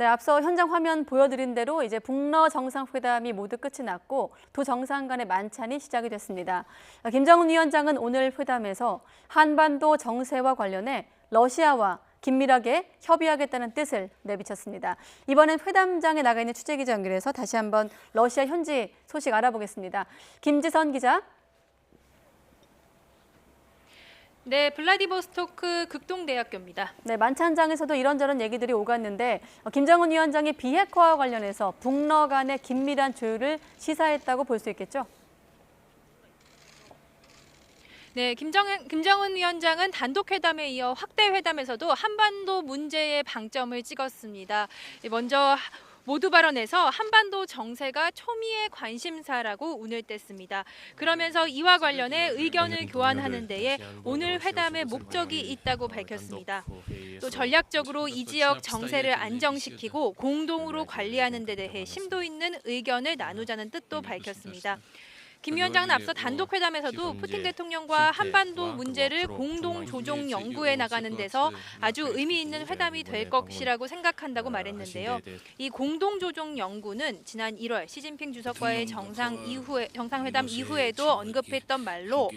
네, 앞서 현장 화면 보여드린 대로 이제 북러 정상회담이 모두 끝이 났고 두 정상 간의 만찬이 시작이 됐습니다. 김정은 위원장은 오늘 회담에서 한반도 정세와 관련해 러시아와 긴밀하게 협의하겠다는 뜻을 내비쳤습니다. 이번엔 회담장에 나가 있는 취재기자 연결해서 다시 한번 러시아 현지 소식 알아보겠습니다. 김지선 기자. 네, 블라디보스토크 극동대학교입니다. 네, 만찬장에서도 이런저런 얘기들이 오갔는데 김정은 위원장이 비핵화와 관련해서 북러 간의 긴밀한 조율을 시사했다고 볼 수 있겠죠? 네, 김정은 위원장은 단독회담에 이어 확대회담에서도 한반도 문제에 방점을 찍었습니다. 먼저 모두 발언에서 한반도 정세가 초미의 관심사라고 운을 뗐습니다. 그러면서 이와 관련해 의견을 교환하는 데에 오늘 회담의 목적이 있다고 밝혔습니다. 또 전략적으로 이 지역 정세를 안정시키고 공동으로 관리하는 데 대해 심도 있는 의견을 나누자는 뜻도 밝혔습니다. 김 위원장은 앞서 단독 회담에서도 푸틴 대통령과 한반도 문제를 공동 조정 연구해 나가는 데서 아주 의미 있는 회담이 될 것이라고 생각한다고 말했는데요. 이 공동 조정 연구는 지난 1월 시진핑 주석과의 정상회담 이후에도 언급했던 말로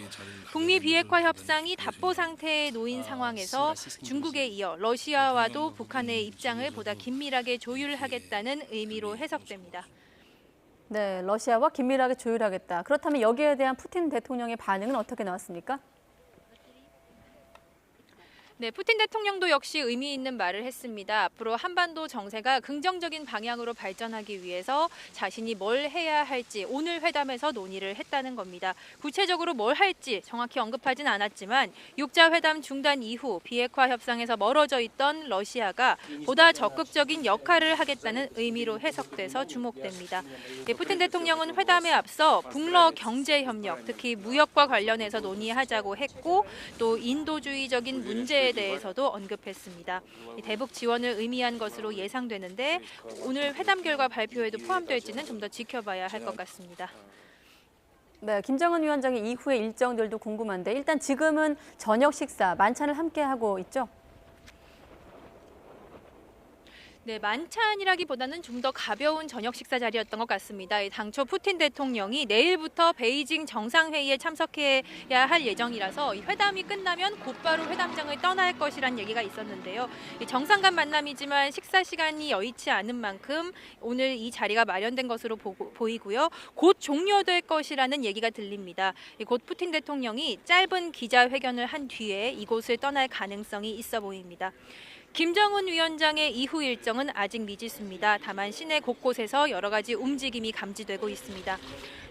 북미 비핵화 협상이 답보 상태에 놓인 상황에서 중국에 이어 러시아와도 북한의 입장을 보다 긴밀하게 조율하겠다는 의미로 해석됩니다. 네, 러시아와 긴밀하게 조율하겠다. 그렇다면 여기에 대한 푸틴 대통령의 반응은 어떻게 나왔습니까? 네, 푸틴 대통령도 역시 의미 있는 말을 했습니다. 앞으로 한반도 정세가 긍정적인 방향으로 발전하기 위해서 자신이 뭘 해야 할지 오늘 회담에서 논의를 했다는 겁니다. 구체적으로 뭘 할지 정확히 언급하진 않았지만 6자 회담 중단 이후 비핵화 협상에서 멀어져 있던 러시아가 보다 적극적인 역할을 하겠다는 의미로 해석돼서 주목됩니다. 네, 푸틴 대통령은 회담에 앞서 북러 경제 협력, 특히 무역과 관련해서 논의하자고 했고 또 인도주의적인 문제에 대해서도 언급했습니다. 대북 지원을 의미한 것으로 예상되는데 오늘 회담 결과 발표에도 포함될지는 좀 더 지켜봐야 할 것 같습니다. 네, 김정은 위원장의 이후의 일정들도 궁금한데 일단 지금은 저녁 식사, 만찬을 함께 하고 있죠? 네, 만찬이라기보다는 좀 더 가벼운 저녁 식사 자리였던 것 같습니다. 당초 푸틴 대통령이 내일부터 베이징 정상회의에 참석해야 할 예정이라서 이 회담이 끝나면 곧바로 회담장을 떠날 것이란 얘기가 있었는데요. 정상 간 만남이지만 식사 시간이 여의치 않은 만큼 오늘 이 자리가 마련된 것으로 보이고요. 곧 종료될 것이라는 얘기가 들립니다. 곧 푸틴 대통령이 짧은 기자회견을 한 뒤에 이곳을 떠날 가능성이 있어 보입니다. 김정은 위원장의 이후 일정은 아직 미지수입니다. 다만 시내 곳곳에서 여러 가지 움직임이 감지되고 있습니다.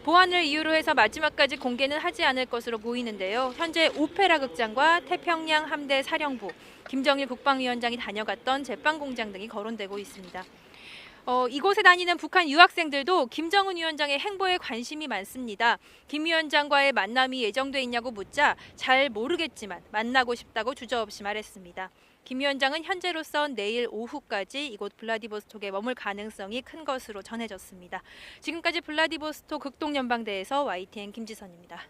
보안을 이유로 해서 마지막까지 공개는 하지 않을 것으로 보이는데요. 현재 오페라 극장과 태평양 함대 사령부, 김정일 국방위원장이 다녀갔던 제빵공장 등이 거론되고 있습니다. 이곳에 다니는 북한 유학생들도 김정은 위원장의 행보에 관심이 많습니다. 김 위원장과의 만남이 예정돼 있냐고 묻자 잘 모르겠지만 만나고 싶다고 주저없이 말했습니다. 김 위원장은 현재로선 내일 오후까지 이곳 블라디보스톡에 머물 가능성이 큰 것으로 전해졌습니다. 지금까지 블라디보스톡 극동연방대에서 YTN 김지선입니다.